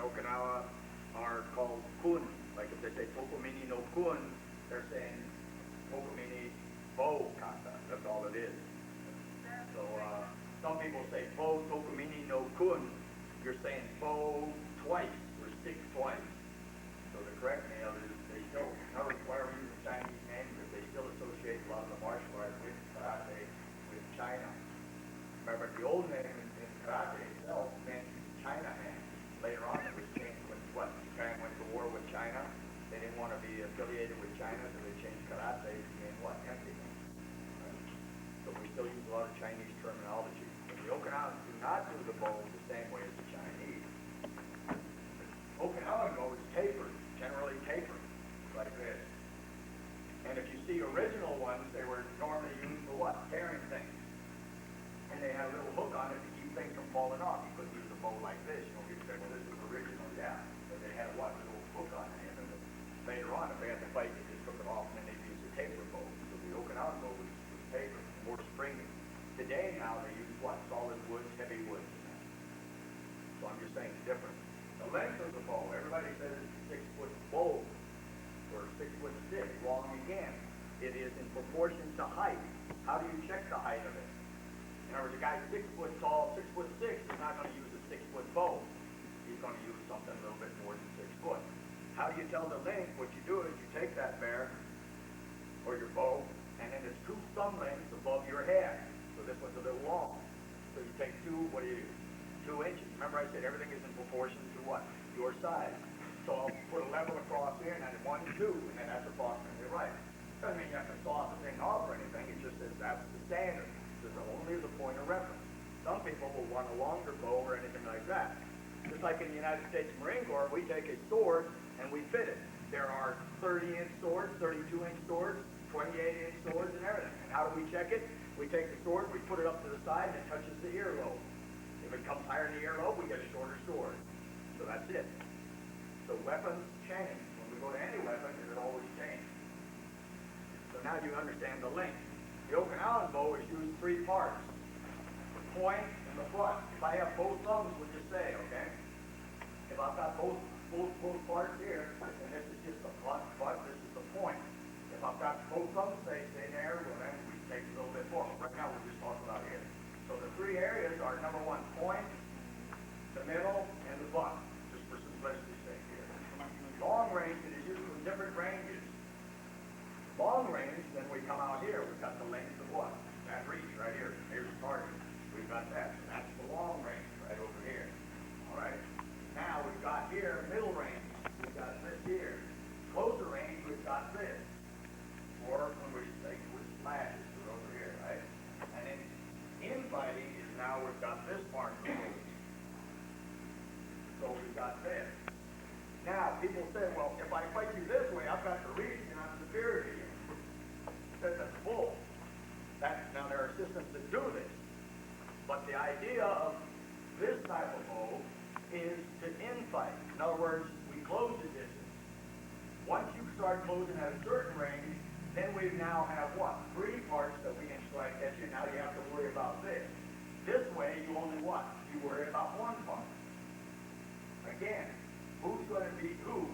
Okinawa are called kun. Like if they say tokomini no kun, they're saying tokomini bo kata. That's all it is. So some people say bo tokomini no kun. You're saying bo twice or six twice. So the correct name is they still, not require we use a Chinese name, but they still associate a lot of the martial arts with karate, with China. Remember, the old name in karate itself meant China hand. Later on, it was changed when Japan went to war with China. They didn't want to be affiliated with China, so they changed karate to mean what? Empty hand. Right? So we still use a lot of Chinese terminology. But the Okinawans do not do the bow the same way as the Chinese. Okinawan bow is tapered, generally tapered, like this. And if you see original ones, they were normally used for what? Tearing things. And they had a little hook on it to keep things from falling off. You couldn't use a bow like this. You know, people say, well, this is original, yeah. But they had a what? Little hook on it. And then later on, if they had to fight, they just took it off and then they'd use a taper bow. So the Okinawan bow was tapered, more springy. Today now they use what? Solid woods, heavy woods. So I'm just saying it's different. The length of the bow, everybody says it's 6 foot bow or 6 foot stick. Wrong again. It is in proportion to height. How do you check the height of it? In other words, a guy 6 foot tall, 6 foot 6 is not going to use a 6 foot bow. He's going to use something a little bit more than 6 foot. How do you tell the length? What you do is you take that bear or your bow, and then it's 2 thumb lengths above your head. So this one's a little long. So you take 2, what do you do? 2 inches. Remember I said everything is in proportion to what? Your size. So I'll put a level across here, and then 1, 2, and then that's approximately right. Doesn't mean you have to saw the thing off or anything. It just says that's the standard. This is only the point of reference. Some people will want a longer bow or anything like that. Just like in the United States Marine Corps, we take a sword and we fit it. There are 30-inch swords, 32-inch swords, 28-inch swords, and everything. And how do we check it? We take the sword, we put it up to the side, and it touches the earlobe. If it comes higher than the earlobe, we get a shorter sword. So that's it. So weapons change. When we go to any weapon, it always changes. So now you understand the length. The Okinawan bow is used 3 parts. The point and the butt. If I have both thumbs, we'll just say, okay? If I've got both parts here, and this is just the butt, this is the point. If I've got both thumbs stay there, well then we take a little bit more. Right now we're just talking about here. So the 3 areas are number 1, point, the middle, and the butt. Just for simplicity's sake here. Long range, it is used in different ranges. Long range, then we come out here. We've got the length of what? That reach right here. Here's the target. We've got that. So that's the long range right over here. All right. Now we've got here middle range. We've got this here. Closer range, we've got this. Or when we say with slashes, we're over here, right? And then infighting is now we've got this part. So we've got this. Now people say, well, if I fight you this way, I've got the reach and I'm superior to you. That's bull. Now there are systems that do this. But the idea of this type of bow is to infight. In other words, we close the distance. Once you start closing at a certain range, then we now have what? 3 parts that we can strike at you. Now you have to worry about this. This way, you only what? You worry about 1 part. Again, who's going to beat who?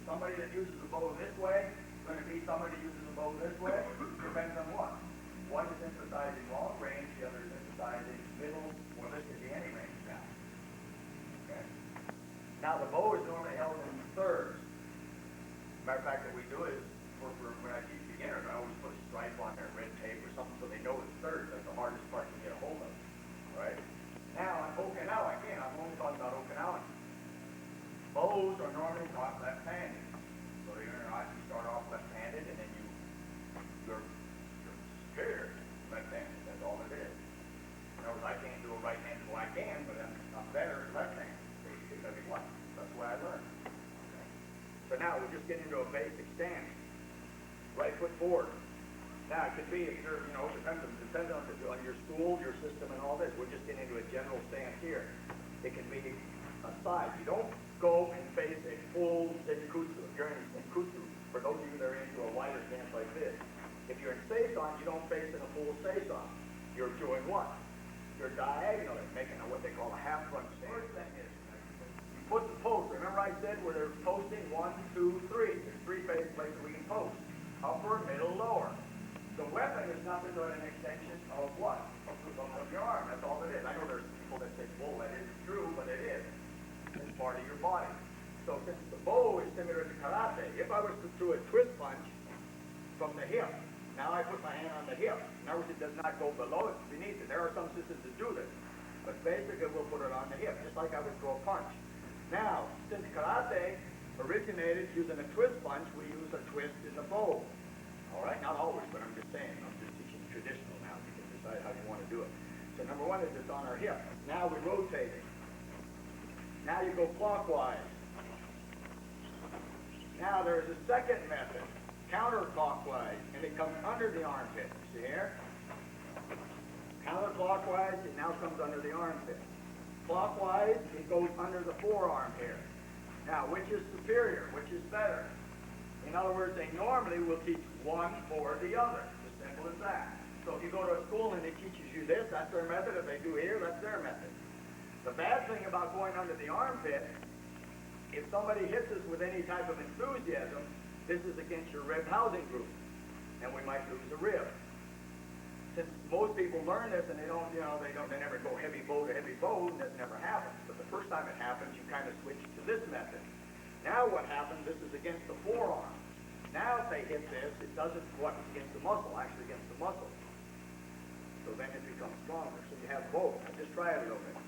Somebody that uses the bow this way is going to beat somebody that uses the bow this way? Depends on what. One is emphasizing long range, the other is emphasizing middle, or this could be any range now. Okay? Now the bow is normally held in thirds. Matter of fact, what we do is, for when I teach beginners, I always put a stripe on their red tape or something so they know it's thirds. That's the hardest part to get a hold of. Right? Now, on Okinawa, again, I'm only talking about Okinawa. Bows are normally taught left-handed. So you start off left-handed, and then you're superior left-handed. That's all it is. In other words, I can't do a right-handed, well, I can, but I'm better left-handed. Because what? That's what I learned. Okay. So now we'll just get into a basic stance. Right foot forward. Now it could be if you're, depends on your school, your system, and all this. We're just getting into a general stance here. It can be a side. You don't go and face a full senkutsu. If you're in senkutsu, for those of you that are into a wider stance like this, if you're in seisan, you don't face in a full seisan. You're doing what? You're diagonally making what they call a half front stance. First thing is, you put the poker where they're posting 1, 2, 3. There's 3 places we can post. Upper, middle, lower. The weapon is nothing but an extension of what? Of your arm. That's all it is. I know there's people that say, "Whoa, that isn't true," but it is. It's part of your body. So since the bow is similar to karate, if I was to do a twist punch from the hip, now I put my hand on the hip. Notice it does not go below it, beneath it. There are some systems that do this. But basically we'll put it on the hip, just like I would throw a punch. Now, since karate originated using a twist punch, we use a twist in the bow. All right, not always, but I'm just saying. I'm just teaching traditional now. You can decide how you want to do it. So number one is it's on our hip. Now we rotate it. Now you go clockwise. Now there's a second method, counterclockwise, and it comes under the armpit. See here? Counterclockwise, it now comes under the armpit. Clockwise, it goes under the forearm here. Now, which is superior? Which is better? In other words, they normally will teach one or the other. As simple as that. So if you go to a school and it teaches you this, that's their method. If they do here, that's their method. The bad thing about going under the armpit, if somebody hits us with any type of enthusiasm, this is against your rib housing group, and we might lose a rib. Since most people learn this and they never go heavy bow to heavy bow, and that never happens. But the first time it happens, you kind of switch to this method. Now what happens, this is against the forearm. Now if they hit this, it doesn't go up against the muscle, actually against the muscle. So then it becomes stronger. So you have both. Now just try it a little bit.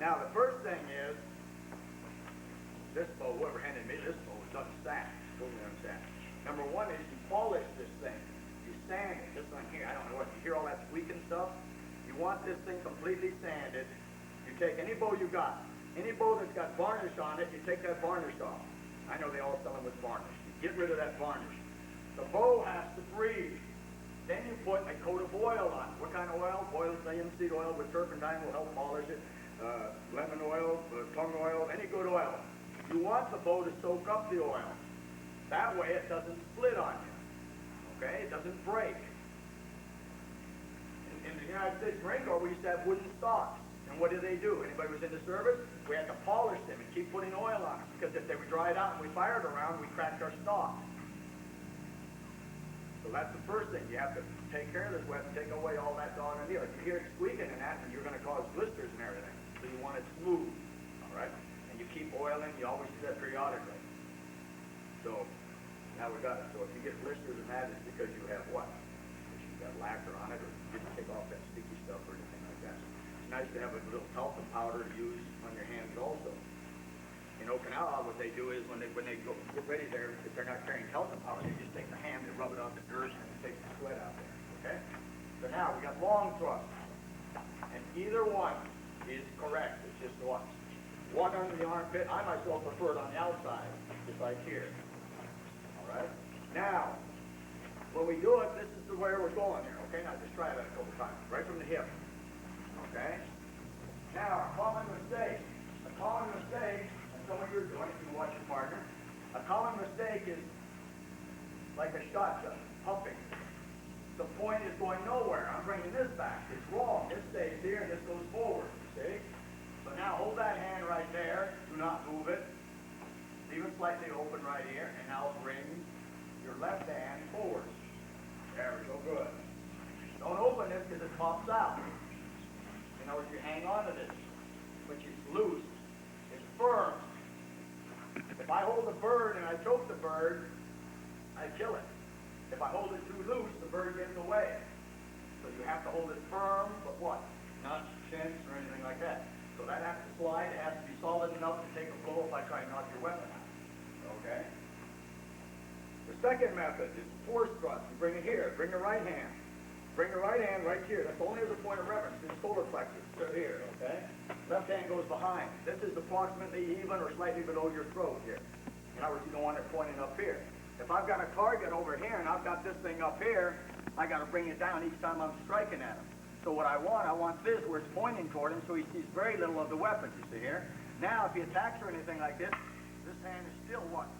Now the first thing is, this bow, whoever handed me this bow, is unstacked. Totally unstacked. Number one is you polish this thing. You sand it. This one here, I don't know what, you hear all that squeaking stuff? You want this thing completely sanded. You take any bow you got. Any bow that's got varnish on it, you take that varnish off. I know they all sell them with varnish. You get rid of that varnish. The bow has to breathe. Then you put a coat of oil on it. What kind of oil? Boiled linseed oil with turpentine will help polish it. Lemon oil, tongue oil, any good oil. You want the bow to soak up the oil. That way it doesn't split on you. Okay? It doesn't break. In the United States Marine Corps, we used to have wooden stocks. And what did they do? Anybody who was in the service? We had to polish them and keep putting oil on them. Because if they were dried out and we fired around, we cracked our stock. So that's the first thing. You have to take care of this weapon, take away all that dog and deal. If you hear it squeaking and that, then you're going to cause blisters and everything. So you want it smooth. All right? You keep oiling, you always do that periodically. So, now we got it. So if you get blisters and that, it's because you have what? Because you've got lacquer on it, or you didn't take off that sticky stuff or anything like that. It's nice to have a little talcum powder to use on your hands also. In Okinawa, what they do is when they go get ready there, if they're not carrying talcum powder, they just take the hand and rub it on the dirt and it takes the sweat out there. Okay? So now we got long thrust. And either one is correct. It's just one. One under the armpit. I myself prefer it on the outside, just like here. All right? Now, when we do it, this is the way we're going here. Okay? Now, just try that a couple times. Right from the hip. Okay? Now, a common mistake. And some of you are doing it, you watch your partner. A common mistake is like a shotgun, pumping. The point is going nowhere. I'm bringing this back. It's wrong. This stays here and this goes forward. You see? So now hold that hand right there. Do not move it. Leave it slightly open right here. And now bring your left hand forward. There we go. Good. Don't open this because it pops out. In other words, you hang on to this. But it's loose. It's firm. If I hold the bird and I choke the bird, I kill it. If I hold it too loose, the bird gets away. So you have to hold it firm, but what? Not tense or anything like that. So that has to slide. It has to be solid enough to take a blow if I try and knock your weapon out. Okay? The second method is force thrust. You bring it here. Bring your right hand. Bring your right hand right here. That's only as a point of reference. This solar plexus. So here, okay? Left hand goes behind. This is approximately even or slightly below your throat here. In other words, you don't want it pointing up here. If I've got a target over here and I've got this thing up here, I got to bring it down each time I'm striking at him. So what I want this where it's pointing toward him so he sees very little of the weapon, you see here. Now, if he attacks or anything like this hand is still what?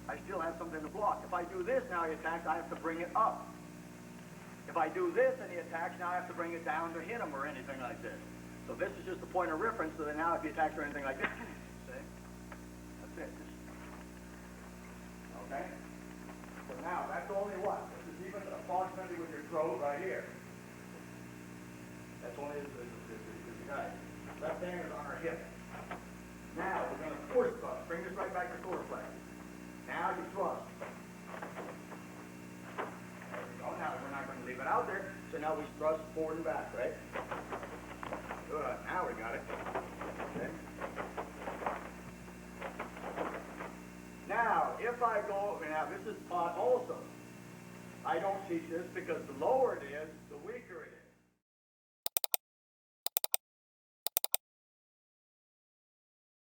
I still have something to block. If I do this, now he attacks, I have to bring it up. If I do this and he attacks, now I have to bring it down to hit him or anything like this. So this is just a point of reference so that now if he attacks or anything like this, see? thickness. Okay? So now, that's only what? This is even approximately with your throat right here. That's only the guy. Left hand is on our hip. Now, we're going to force thrust. Bring this right back to solar plexus. Now you thrust. There we go. Now we're not going to leave it out there. So now we thrust forward and back, right? Good. Now we got it. Okay. Now, if I go, now this is taught also. I don't teach this because the lower it is, the weaker it is.